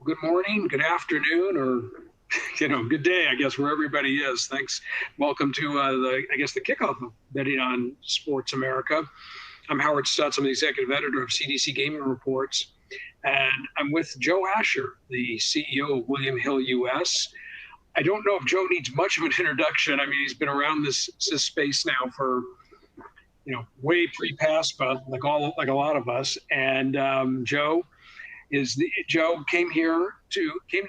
good morning, good afternoon, or good day, I guess, where everybody is. Thanks. Welcome to the kickoff of Betting on Sports America. I'm Howard Stutz. I'm the executive editor of CDC Gaming Reports, and I'm with Joe Asher, the CEO of William Hill US. I don't know if Joe needs much of an introduction. I mean, he's been around this space now for way pre-PASPA, like a lot of us. And Joe came to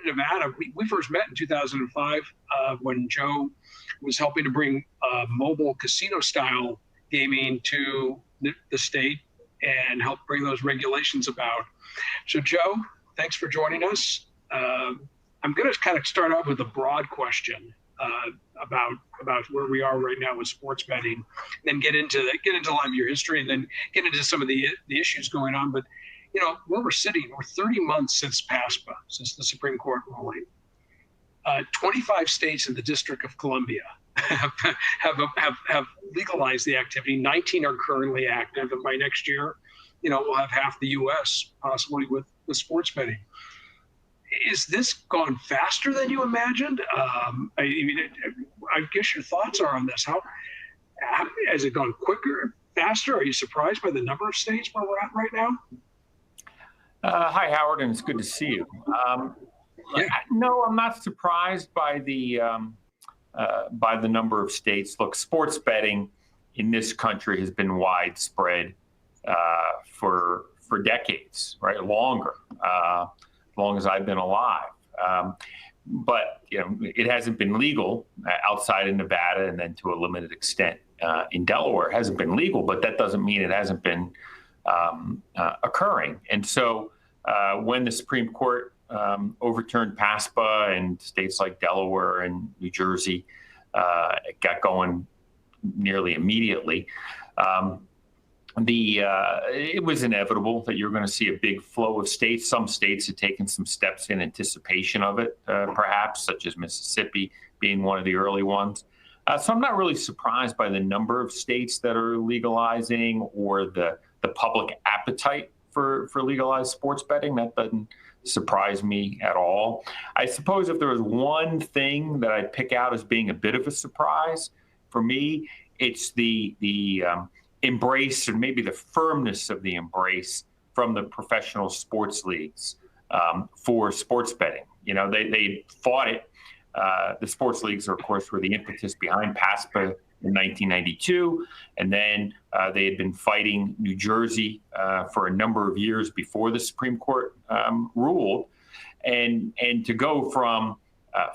Nevada. We first met in 2005 when Joe was helping to bring mobile casino style gaming to the state and help bring those regulations about. So Joe, thanks for joining us. I'm going to kind of start out with a broad question about where we are right now with sports betting, then get into a lot of your history, and then get into some of the issues going on. But where we're 30 months since PASPA, since the Supreme Court ruling. 25 states in the District of Columbia have legalized the activity. 19 are currently active, and by next year, we'll have half the U.S. possibly with sports betting. Is this gone faster than you imagined? I guess your thoughts are on this. How has it gone quicker, faster? Are you surprised by the number of states where we're at right now? Hi, Howard, and it's good to see you. No, I'm not surprised by the number of states. Look, sports betting in this country has been widespread for decades, right? Longer. Long as I've been alive. But it hasn't been legal outside of Nevada, and then to a limited extent in Delaware. It hasn't been legal, but that doesn't mean it hasn't been occurring. And so when the Supreme Court overturned PASPA and states like Delaware and New Jersey it got going nearly immediately, it was inevitable that you're going to see a big flow of states. Some states had taken some steps in anticipation of it, perhaps, such as Mississippi being one of the early ones. So I'm not really surprised by the number of states that are legalizing or the public appetite for legalized sports betting. That doesn't surprise me at all. I suppose if there was one thing that I'd pick out as being a bit of a surprise for me, it's the embrace, or maybe the firmness of the embrace from the professional sports leagues for sports betting. They fought it. The sports leagues, of course, were the impetus behind PASPA in 1992, and then they had been fighting New Jersey for a number of years before the Supreme Court ruled, and to go from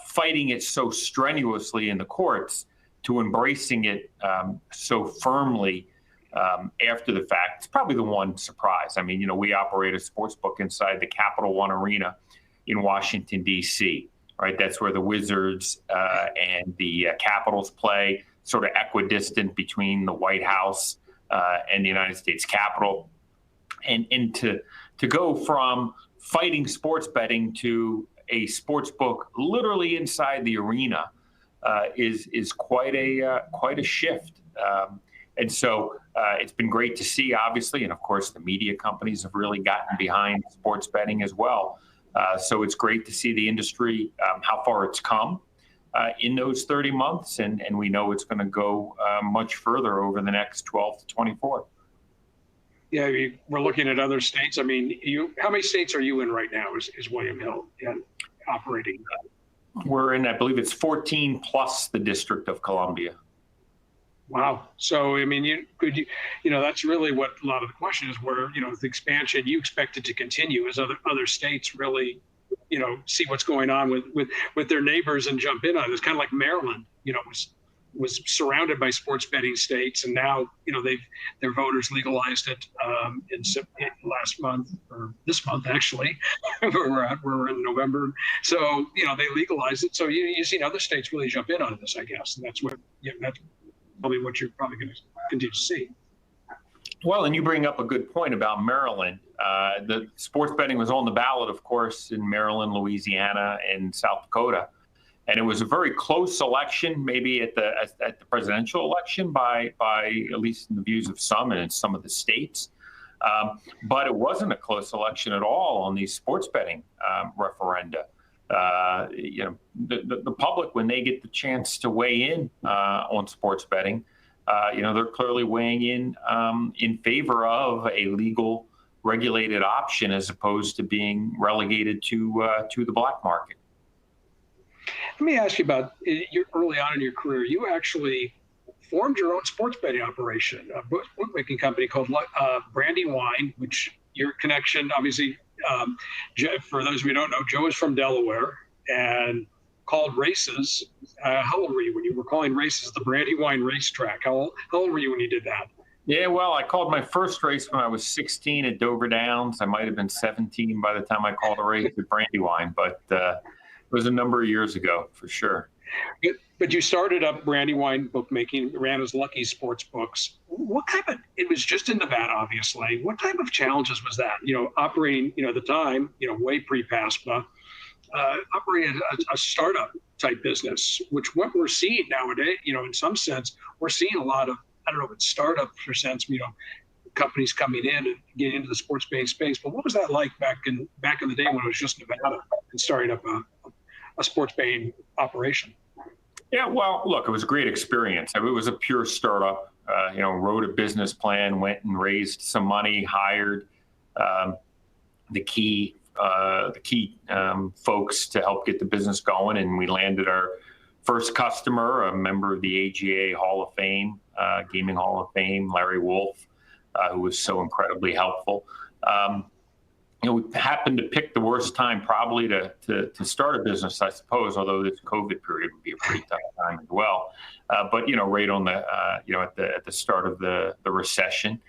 fighting it so strenuously in the courts to embracing it so firmly after the fact, it's probably the one surprise. I mean, we operate a sports book inside the Capital One Arena in Washington, D.C., right? That's where the Wizards and the Capitals play, sort of equidistant between the White House and the United States Capitol. And to go from fighting sports betting to a sports book literally inside the arena is quite a shift. And so it's been great to see, obviously, and of course the media companies have really gotten behind sports betting as well. So it's great to see the industry, how far it's come in those 30 months, and we know it's going to go much further over the next 12 to 24. Yeah, we're looking at other states. I mean, how many states are you in right now is William Hill operating? We're in, I believe it's 14 plus the District of Columbia. Wow. So, I mean, that's really what a lot of the question is, where, the expansion, you expect it to continue as other states really, see what's going on with their neighbors and jump in on it. It's kind of like Maryland, was surrounded by sports betting states, and now, their voters legalized it in last month, or this month, actually, where we're in November. So, they legalized it. So you've seen other states really jump in on this, I guess. And that's probably what you're probably going to continue to see. Well, and you bring up a good point about Maryland. The sports betting was on the ballot, of course, in Maryland, Louisiana, and South Dakota. And it was a very close election, maybe at the presidential election by at least in the views of some and in some of the states. But it wasn't a close election at all on these sports betting referenda. The public, when they get the chance to weigh in on sports betting, they're clearly weighing in favor of a legal, regulated option as opposed to being relegated to the black market. Let me ask you about early on in your career. You actually formed your own sports betting operation, a bookmaking company called Brandywine, which your connection, obviously, for those of you who don't know, Joe is from Delaware and called races. How old were you when you were calling races the Brandywine racetrack? How old were you when you did that? Yeah, well, I called my first race when I was 16 at Dover Downs. I might have been 17 by the time I called a race at Brandywine, but it was a number of years ago for sure. But you started up Brandywine bookmaking, ran as Lucky Sports Books. What kind of, it was just in Nevada, obviously. What type of challenges was that? Operating, at the time, way pre-PASPA, operating a startup type business, which what we're seeing nowadays, in some sense, we're seeing a lot of, I don't know if it's startup for sense, companies coming in and getting into the sports betting space. But what was that like back in the day when it was just Nevada and starting up a sports betting operation? Yeah, well, look, it was a great experience. It was a pure startup. Wrote a business plan, went and raised some money, hired the key folks to help get the business going, and we landed our first customer, a member of the AGA Hall of Fame, Gaming Hall of Fame, Larry Wolf, who was so incredibly helpful. We happened to pick the worst time probably to start a business, I suppose, although this COVID period would be a pretty tough time as well. But right on the, at the start of the recession.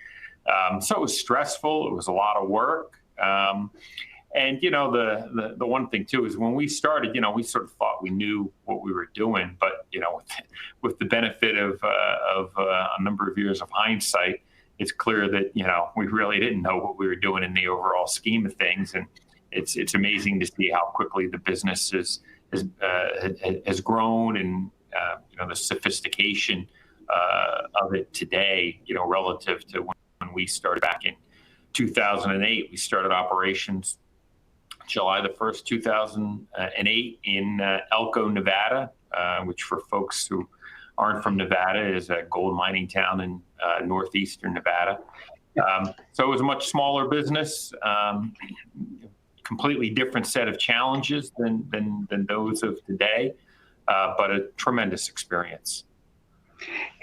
So it was stressful. It was a lot of work. And, the one thing, too, is when we started, we sort of thought we knew what we were doing. But, with the benefit of a number of years of hindsight, it's clear that, we really didn't know what we were doing in the overall scheme of things. And it's amazing to see how quickly the business has grown and, the sophistication of it today, relative to when we started back in 2008. We started operations July the 1st, 2008 in Elko, Nevada, which for folks who aren't from Nevada is a gold mining town in northeastern Nevada. So it was a much smaller business, completely different set of challenges than those of today, but a tremendous experience.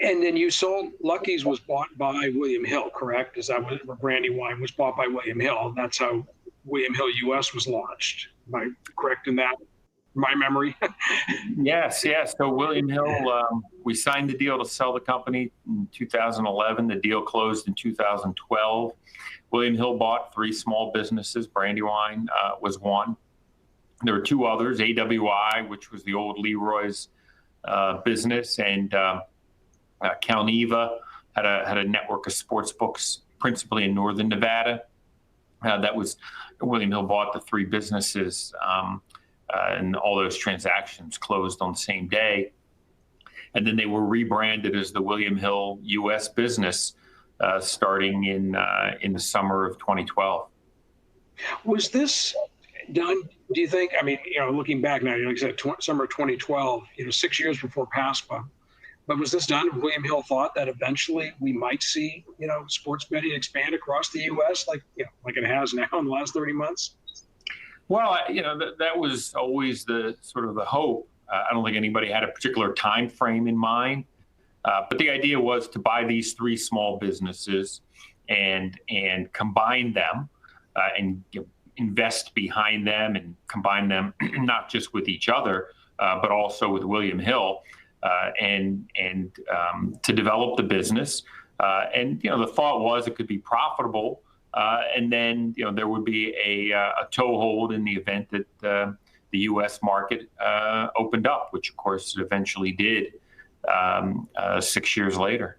And then you sold, Lucky's was bought by William Hill, correct? Is that what Brandywine was bought by William Hill? That's how William Hill US was launched. Am I correct in that? My memory? Yes. So William Hill, we signed the deal to sell the company in 2011. The deal closed in 2012. William Hill bought 3 small businesses. Brandywine was one. There were 2 others, AWI, which was the old Leroy's business, and Calneva had a network of sports books, principally in northern Nevada. That was William Hill bought the 3 businesses. And all those transactions closed on the same day. And then they were rebranded as the William Hill U.S. business starting in the summer of 2012. Was this done, do you think, looking back now, like I said, summer of 2012, 6 years before PASPA, but was this done? William Hill thought that eventually we might see, sports betting expand across the U.S. like it has now in the last 30 months? Well, that was always the sort of the hope. I don't think anybody had a particular time frame in mind, but the idea was to buy these 3 small businesses and combine them and invest behind them and combine them not just with each other, but also with William Hill and to develop the business. And the thought was it could be profitable. And then, there would be a toehold in the event that the U.S. market opened up, which, of course, it eventually did 6 years later.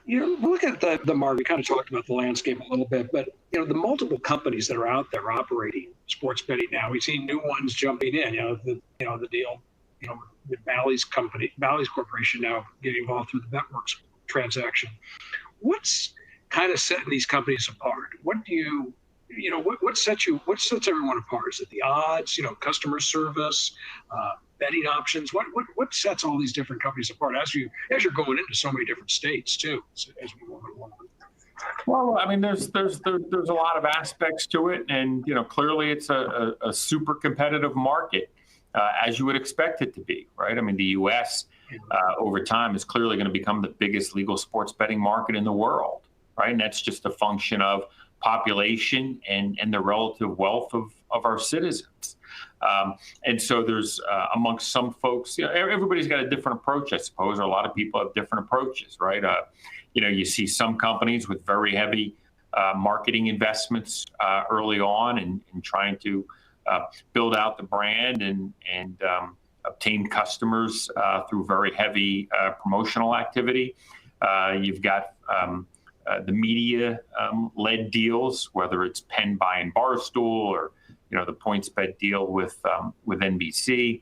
Look at the market. We kind of talked about the landscape a little bit, but, the multiple companies that are out there operating sports betting now, we've seen new ones jumping in, the deal, with Bally's Corporation now getting involved through the Betworks transaction. kind of setting these companies apart? What do what sets everyone apart? Is it the odds, customer service, betting options? What sets all these different companies apart as you're going into so many different states too, as we move along? Well, I mean, there's a lot of aspects to it, and clearly it's a super competitive market, as you would expect it to be, right? I mean, the U.S. Over time is clearly going to become the biggest legal sports betting market in the world, right? And that's just a function of population and the relative wealth of our citizens. And so there's amongst some folks, everybody's got a different approach, I suppose, or a lot of people have different approaches, right? You see some companies with very heavy marketing investments early on and trying to build out the brand and obtain customers through very heavy promotional activity. You've got the media-led deals, whether it's Penn Buy and Barstool or the PointsBet deal with NBC.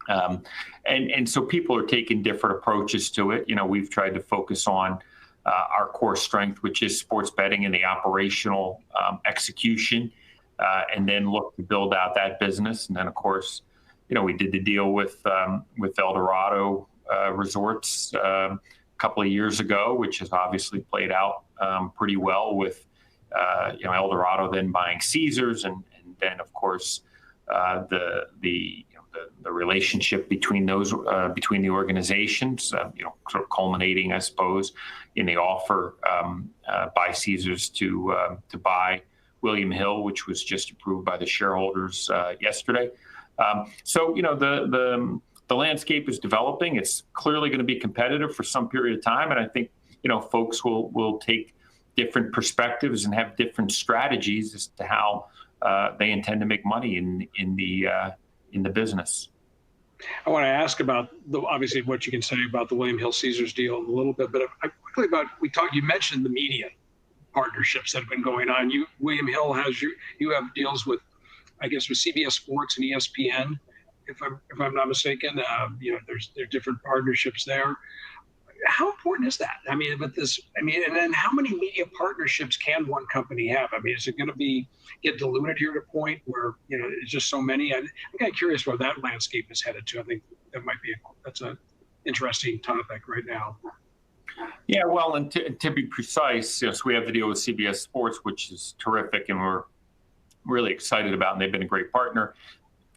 And so people are taking different approaches to it. We've tried to focus on our core strength, which is sports betting and the operational execution, and then look to build out that business. And then, of course, we did the deal with Eldorado Resorts a couple of years ago, which has obviously played out pretty well with Eldorado then buying Caesars, and then, of course, the relationship between the organizations, sort of culminating, I suppose, in the offer by Caesars to buy William Hill, which was just approved by the shareholders yesterday. So the landscape is developing. It's clearly going to be competitive for some period of time, and I think folks will take different perspectives and have different strategies as to how they intend to make money in the business. I want to ask about obviously what you can say about the William Hill Caesars deal a little bit, but quickly you mentioned the media partnerships that have been going on. William Hill you have deals with, I guess, with CBS Sports and ESPN, if I'm not mistaken. There are different partnerships there. How important is that? I mean, and then how many media partnerships can one company have? I mean, is it going to get diluted here to a point where it's just so many? I'm kind of curious where that landscape is headed to. I think that's an interesting topic right now. Yeah, well, and to be precise, so we have the deal with CBS Sports, which is terrific, and we're really excited about, and they've been a great partner.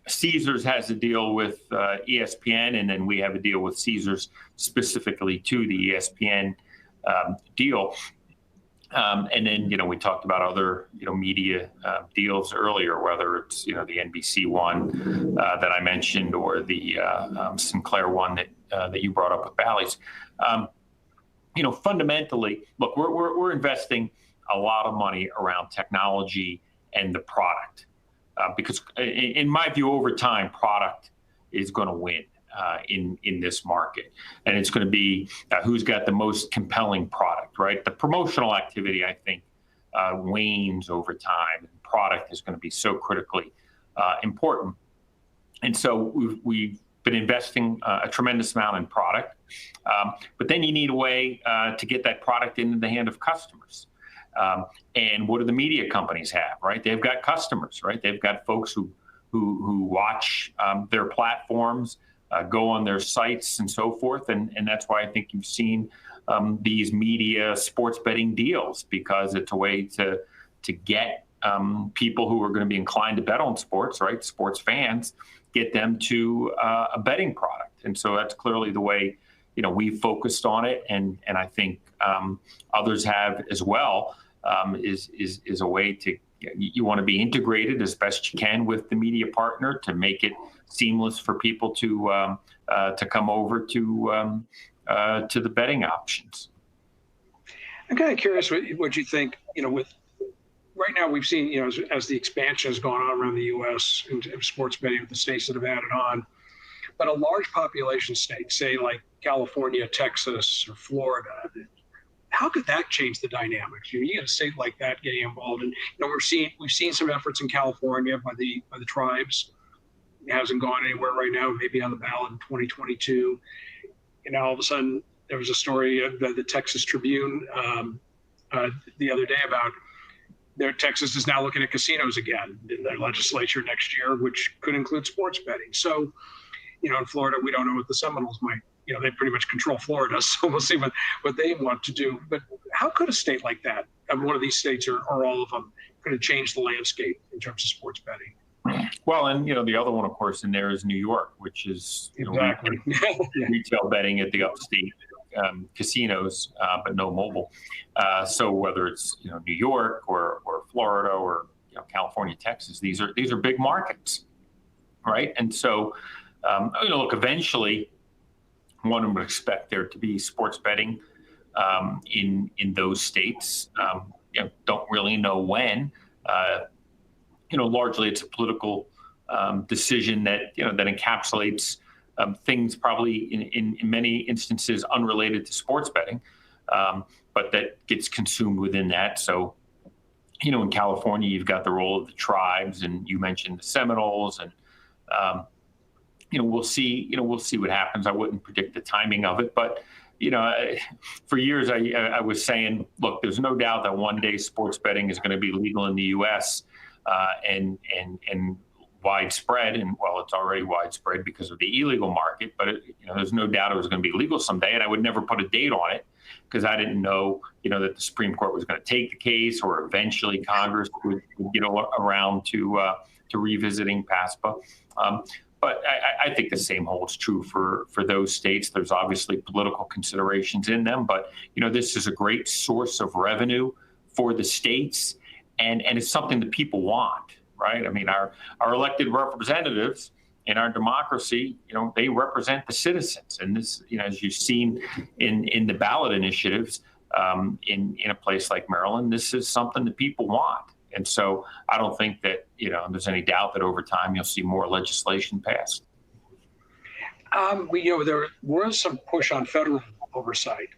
Caesars has a deal with ESPN, and then we have a deal with Caesars specifically to the ESPN deal. And then, we talked about other, media deals earlier, whether it's, the NBC one that I mentioned or the Sinclair one that you brought up with Bally's. Fundamentally, look, we're investing a lot of money around technology and the product. Because in my view, over time, product is going to win in this market. And it's going to be who's got the most compelling product, right? The promotional activity, I think, wanes over time. And product is going to be so critically important. And so we've been investing a tremendous amount in product. But then you need a way to get that product into the hand of customers. And what do the media companies have, right? They've got customers, right? They've got folks who watch their platforms, go on their sites and so forth. And that's why I think you've seen these media sports betting deals, because it's a way to get people who are going to be inclined to bet on sports, right? Sports fans, get them to a betting product. And so that's clearly the way, we've focused on it. And I think others have as well. Is a way to, you want to be integrated as best you can with the media partner to make it seamless for people to come over to the betting options. I'm kind of curious what you think. With right now we've seen, as the expansion has gone on around the U.S. in sports betting with the states that have added on, but a large population state, say like California, Texas, or Florida. How could that change the dynamics? You get a state like that getting involved, and we've seen some efforts in California by the tribes. It hasn't gone anywhere right now. Maybe on the ballot in 2022. All of a sudden there was a story of the Texas Tribune the other day about Texas is now looking at casinos again in their legislature next year, which could include sports betting. So, in Florida, we don't know what the Seminoles might, they pretty much control Florida. So we'll see what they want to do. But how could a state like that, one of these states or all of them, could have changed the landscape in terms of sports betting? Well, and the other one, of course, in there is New York, which is exactly retail betting at the upstate casinos, but no mobile. So whether it's New York or Florida or California, Texas, these are big markets, right? And so look, eventually, one would expect there to be sports betting in those states. Don't really know when. Largely it's a political decision that that encapsulates things probably in many instances unrelated to sports betting, but that gets consumed within that. So, in California, you've got the role of the tribes, and you mentioned the Seminoles, and we'll see. We'll see what happens. I wouldn't predict the timing of it, but for years I was saying, look, there's no doubt that one day sports betting is going to be legal in the U.S. And widespread, and well, it's already widespread because of the illegal market. But there's no doubt it was going to be legal someday, and I would never put a date on it because I didn't know, that the Supreme Court was going to take the case, or eventually Congress would get around to revisiting PASPA. But I think the same holds true for those states. There's obviously political considerations in them, but this is a great source of revenue for the states, and it's something that people want, right? I mean, our elected representatives in our democracy, they represent the citizens, and this, as you've seen in the ballot initiatives in a place like Maryland, this is something that people want. And so I don't think that, there's any doubt that over time you'll see more legislation passed. There was some push on federal oversight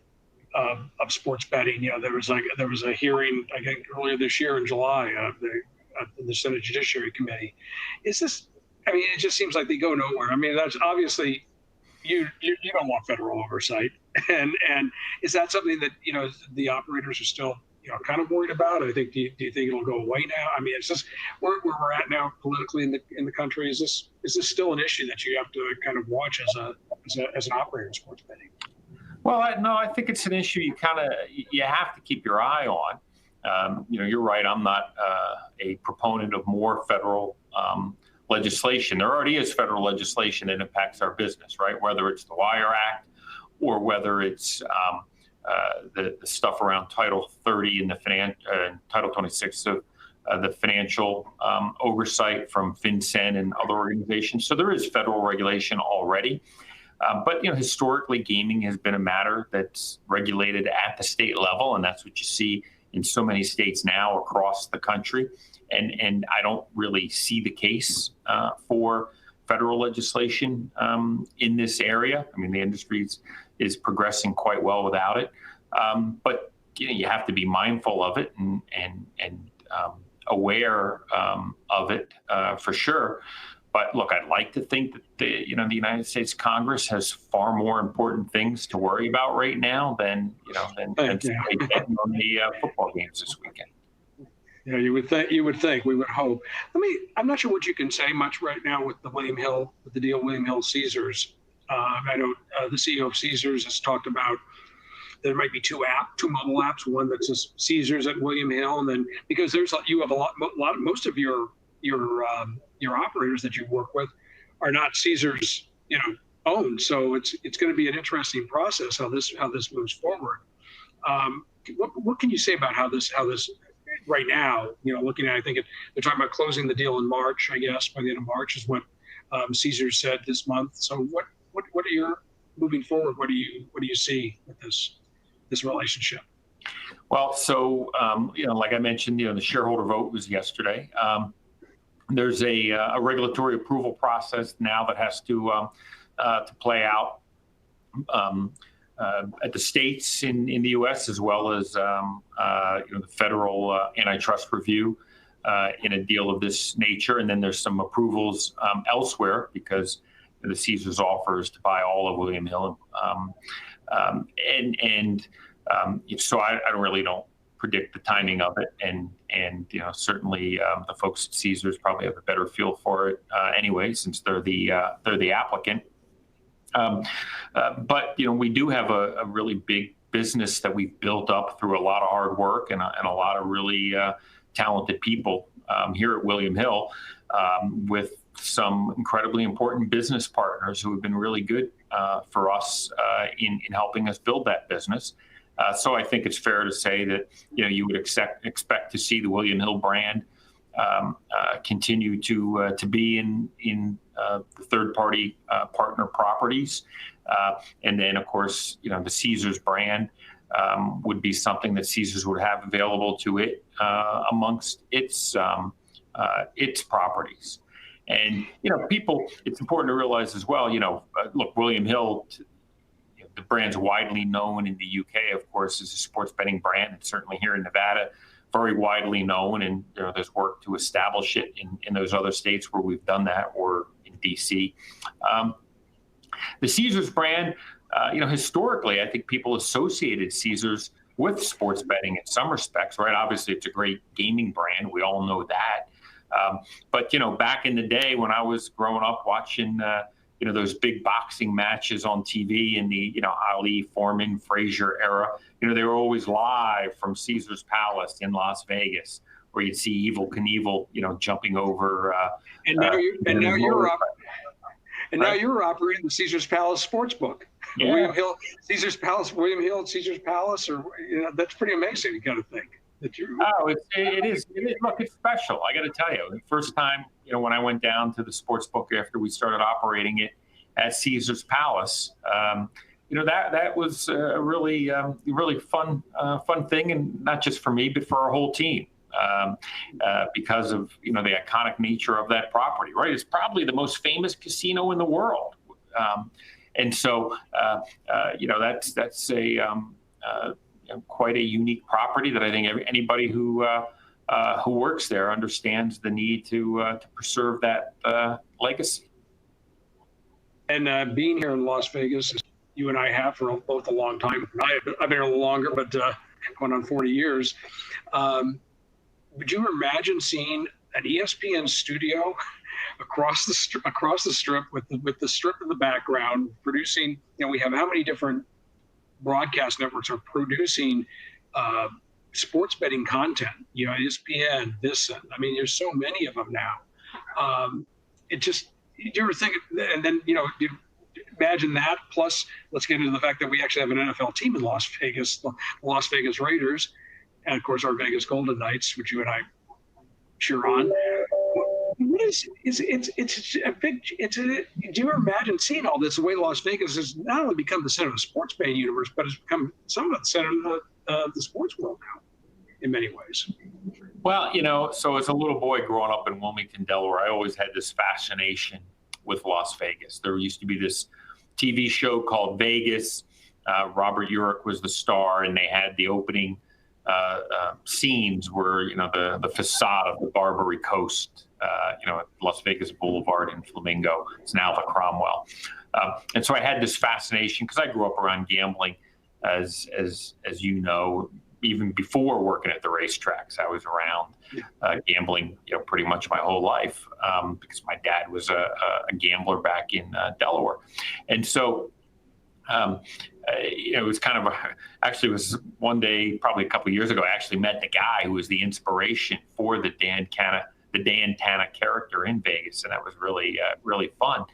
of sports betting. There was a hearing, I think, earlier this year in July of the Senate Judiciary Committee. Is this? I mean, it just seems like they go nowhere. I mean, that's obviously you don't want federal oversight, and is that something that the operators are still kind of worried about? I think do you think it'll go away now? I mean, it's just where we're at now politically in the country. Is this still an issue that you have to kind of watch as an operator in sports betting? Well, no, I think it's an issue you have to keep your eye on. You're right. I'm not a proponent of more federal legislation. There already is federal legislation that impacts our business, right? Whether it's the Wire Act or whether it's the stuff around Title 30 and Title 26 of the financial oversight from FinCEN and other organizations. So there is federal regulation already. But historically, gaming has been a matter that's regulated at the state level, and that's what you see in so many states now across the country. And I don't really see the case for federal legislation in this area. I mean, the industry is progressing quite well without it, but you have to be mindful of it and aware of it for sure. But look, I'd like to think that the United States Congress has far more important things to worry about right now than betting on the football games this weekend. Yeah, you would think, we would hope. I'm not sure what you can say much right now with the deal William Hill Caesars. I know the CEO of Caesars has talked about there might be two mobile apps, one that says Caesars at William Hill, and then because you have most of your operators that you work with are not Caesars, owned. So it's going to be an interesting process how this moves forward. What can you say about how this right now, looking at, I think they're talking about closing the deal in March, I guess, by the end of March is what Caesars said this month. So what are your moving forward? What do you see with this relationship? Well, so, like I mentioned, the shareholder vote was yesterday. There's a regulatory approval process now that has to play out at the states in the U.S. as well as the federal antitrust review in a deal of this nature. And then there's some approvals elsewhere because the Caesars offer is to buy all of William Hill. So I really don't predict the timing of it, and certainly the folks at Caesars probably have a better feel for it anyway, since they're the applicant. But we do have a really big business that we've built up through a lot of hard work and a lot of really talented people here at William Hill, with some incredibly important business partners who have been really good for us in helping us build that business. So I think it's fair to say that you would expect to see the William Hill brand continue to be in the third-party partner properties, and then of course the Caesars brand would be something that Caesars would have available to it amongst its properties. And people, it's important to realize as well. Look, William Hill, the brand's widely known in the UK, of course, as a sports betting brand, and certainly here in Nevada, very widely known. And there's work to establish it in those other states where we've done that, or in DC. The Caesars brand, historically, I think people associated Caesars with sports betting in some respects, right? Obviously, it's a great gaming brand. We all know that. But back in the day when I was growing up watching, those big boxing matches on TV in the Ali, Foreman, Frazier era, they were always live from Caesar's Palace in Las Vegas, where you'd see Evel Knievel, jumping over. Now you're operating the Caesar's Palace Sportsbook. Yeah. William Hill, Caesar's Palace, William Hill, Caesar's Palace, or that's pretty amazing. You got to think. Oh, it is. Look, it's special. I got to tell you, the first time, when I went down to the sports book after we started operating it at Caesar's Palace, that was a really fun thing, and not just for me, but for our whole team, because of the iconic nature of that property. Right, it's probably the most famous casino in the world, and so that's a quite a unique property that I think anybody who works there understands the need to preserve that legacy. And being here in Las Vegas, you and I have for both a long time. I've been here a little longer, but going on 40 years. Would you imagine seeing an ESPN studio across the strip with the strip in the background, producing? We have how many different broadcast networks are producing sports betting content, ESPN, this, I mean, there's so many of them now. You ever think, and then, you imagine that, plus let's get into the fact that we actually have an NFL team in Las Vegas, the Las Vegas Raiders, and of course our Vegas Golden Knights, which you and I cheer on. It's a big. Do you imagine seeing all this? The way Las Vegas has not only become the center of the sports betting universe, but it's become somewhat the center of the sports world now, in many ways. Well, so as a little boy growing up in Wilmington, Delaware, I always had this fascination with Las Vegas. There used to be this TV show called Vegas. Robert Urich was the star, and they had the opening scenes where the facade of the Barbary Coast, at Las Vegas Boulevard in Flamingo. It's now the Cromwell, and so I had this fascination because I grew up around gambling, as even before working at the racetracks. I was around gambling, pretty much my whole life, because my dad was a gambler back in Delaware, and so. It was kind of actually it was one day, probably a couple of years ago, I actually met the guy who was the inspiration for the Dan Tana character in Vegas, and that was really fun.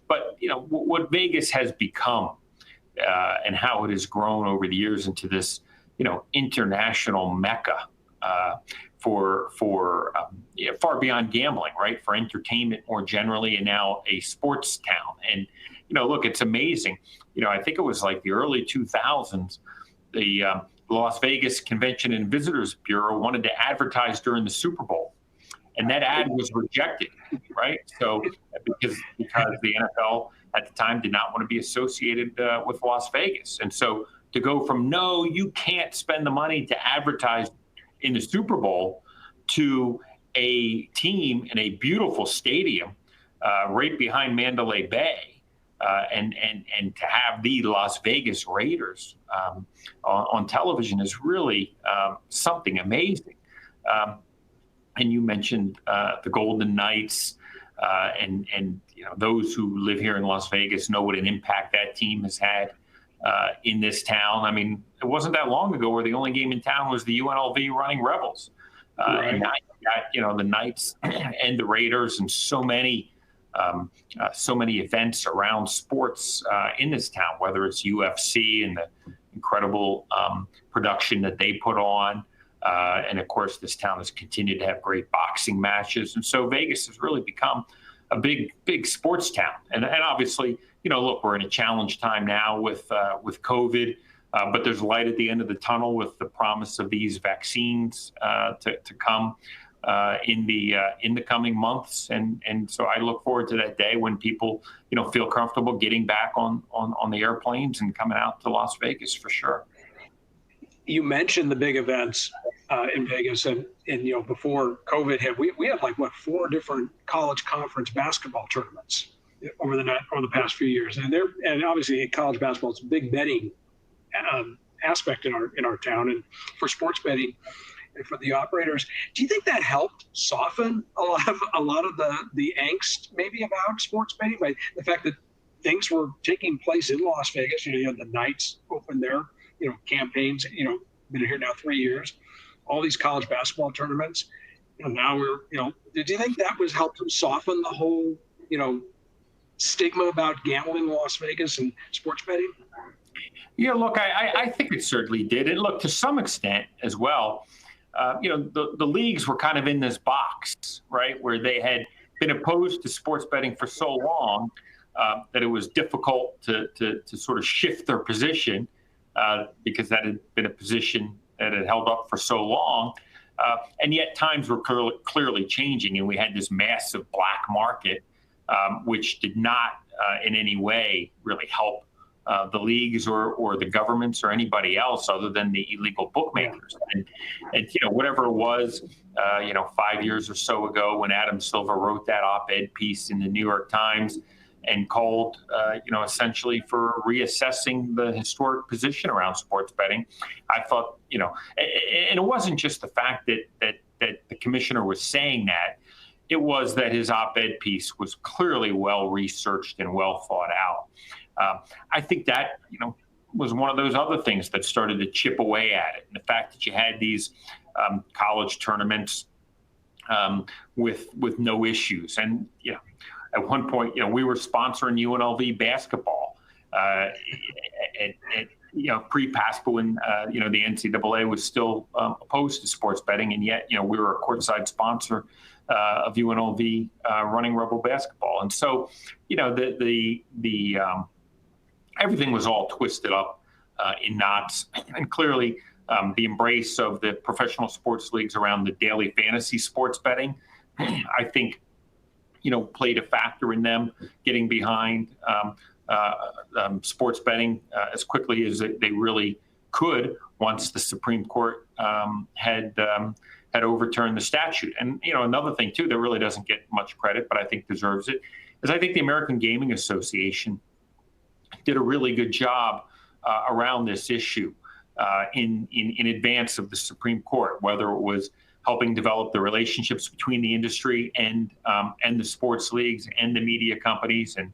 But what Vegas has become, and how it has grown over the years into this international mecca for far beyond gambling, right? For entertainment more generally, and now a sports town. And look, it's amazing. I think it was like the early 2000s, the Las Vegas Convention and Visitors Bureau wanted to advertise during the Super Bowl, and that ad was rejected, right? So because the NFL at the time did not want to be associated with Las Vegas, and so to go from no, you can't spend the money to advertise in the Super Bowl, to a team in a beautiful stadium right behind Mandalay Bay, and to have the Las Vegas Raiders on television is really something amazing. And you mentioned the Golden Knights, and those who live here in Las Vegas know what an impact that team has had in this town. I mean, it wasn't that long ago where the only game in town was the UNLV Running Rebels. Right. And now you got the Knights and the Raiders and so many events around sports in this town, whether it's UFC and the incredible production that they put on. And of course, this town has continued to have great boxing matches. And so Vegas has really become a big sports town. And obviously, look, we're in a challenge time now with COVID, but there's light at the end of the tunnel with the promise of these vaccines to come in the coming months. And so I look forward to that day when people, feel comfortable getting back on the airplanes and coming out to Las Vegas for sure. You mentioned the big events in Vegas, and before COVID hit, we had 4 different college conference basketball tournaments over the past few years, and obviously college basketball is a big betting aspect in our town, and for sports betting and for the operators. Do you think that helped soften a lot of the angst maybe about sports betting by the fact that things were taking place in Las Vegas? You had the Knights open their campaigns, been here now 3 years, all these college basketball tournaments. Now did you think that was helping soften the whole, stigma about gambling in Las Vegas and sports betting? Yeah, look, I think it certainly did. And look, to some extent as well, the leagues were kind of in this box, right, where they had been opposed to sports betting for so long that it was difficult to sort of shift their position. Because that had been a position that had held up for so long. And yet times were clearly changing, and we had this massive black market, which did not in any way really help the leagues or the governments or anybody else other than the illegal bookmakers. And whatever it was, 5 years or so ago when Adam Silver wrote that op-ed piece in the New York Times and called, essentially for reassessing the historic position around sports betting. I thought, and it wasn't just the fact that the commissioner was saying that. It was that his op-ed piece was clearly well researched and well thought out. I think that, was one of those other things that started to chip away at it. And the fact that you had these college tournaments with no issues. And, at one point, we were sponsoring UNLV basketball pre-PASPA when, the NCAA was still opposed to sports betting. And yet, we were a courtside sponsor of UNLV Running Rebel basketball. And so, everything was all twisted up in knots. And clearly, the embrace of the professional sports leagues around the daily fantasy sports betting, I think, played a factor in them getting behind sports betting as quickly as they really could once the Supreme Court had overturned the statute. And, another thing, too, that really doesn't get much credit, but I think deserves it, is I think the American Gaming Association did a really good job around this issue in advance of the Supreme Court, whether it was helping develop the relationships between the industry and the sports leagues and the media companies. And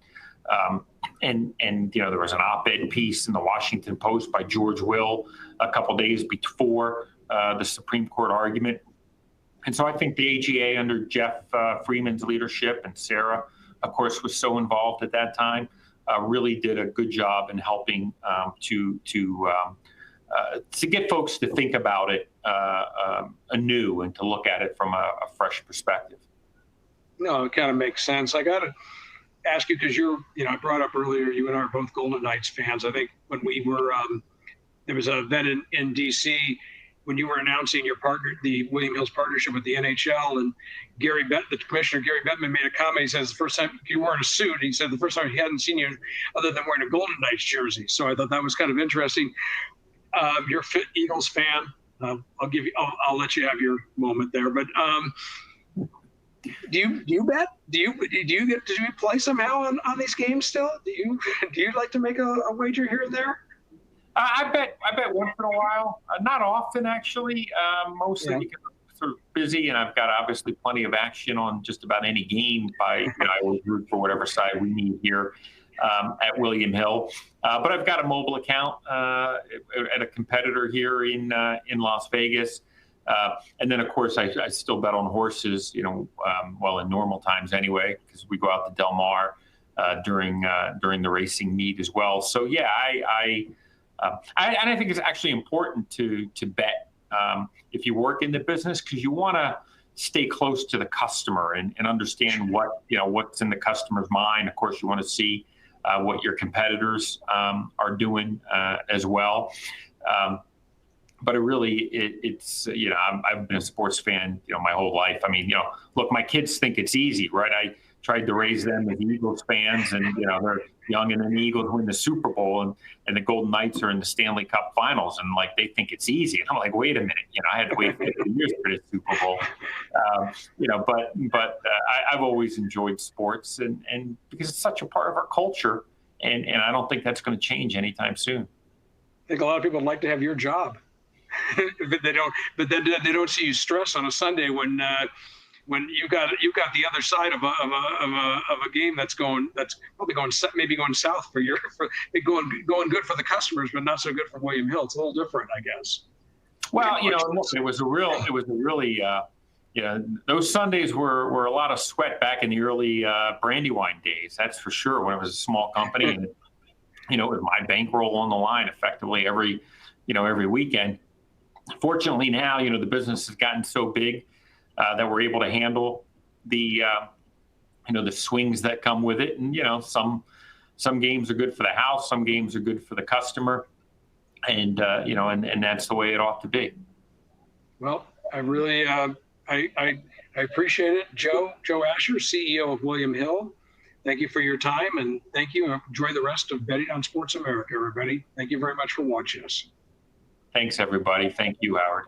there was an op-ed piece in the Washington Post by George Will a couple days before the Supreme Court argument. And so I think the AGA under Jeff Freeman's leadership, and Sarah, of course, was so involved at that time, really did a good job in helping to get folks to think about it anew and to look at it from a fresh perspective. No, it kind of makes sense. I got to ask you, because I brought up earlier, you and I are both Golden Knights fans. I think when we were, there was an event in D.C. when you were announcing your partner, the William Hill's partnership with the NHL, and the commissioner, Gary Bettman, made a comment. He says the first time you were in a suit, he said the first time he hadn't seen you other than wearing a Golden Knights jersey. So I thought that was kind of interesting. You're a Eagles fan. I'll let you have your moment there. But Do you bet? Do you play somehow on these games still? Do you like to make a wager here and there? I bet once in a while, not often actually, mostly Yeah. because I'm sort of busy and I've got obviously plenty of action on just about any game. I always root for whatever side we need here at William Hill. But I've got a mobile account at a competitor here in Las Vegas. And then, of course, I still bet on horses, well, in normal times anyway, because we go out to Del Mar during the racing meet as well. So, yeah, I think it's actually important to bet if you work in the business, because you want to stay close to the customer and understand what's in the customer's mind. Of course, you want to see what your competitors are doing as well. But it's I've been a sports fan my whole life. I mean, look, my kids think it's easy, right? I tried to raise them as Eagles fans, and they're young, and then the Eagles win the Super Bowl, and the Golden Knights are in the Stanley Cup Finals, and like they think it's easy. And I'm like, wait a minute, I had to wait 50 years for the Super Bowl, but I've always enjoyed sports, and because it's such a part of our culture, and I don't think that's going to change anytime soon. I think a lot of people would like to have your job, but they don't. But then they don't see you stress on a Sunday when you got the other side of a game that's probably going south for going good for the customers, but not so good for William Hill. It's a little different, I guess. Well, it was a really those Sundays were a lot of sweat back in the early Brandywine days. That's for sure. When it was a small company, and it was my bankroll on the line effectively every weekend. Fortunately now, the business has gotten so big that we're able to handle the swings that come with it. And, some games are good for the house, some games are good for the customer. And, and that's the way it ought to be. Well, I really, I appreciate it. Joe Asher, CEO of William Hill. Thank you for your time, and thank you. Enjoy the rest of Betting on Sports America, everybody. Thank you very much for watching us. Thanks, everybody. Thank you, Howard.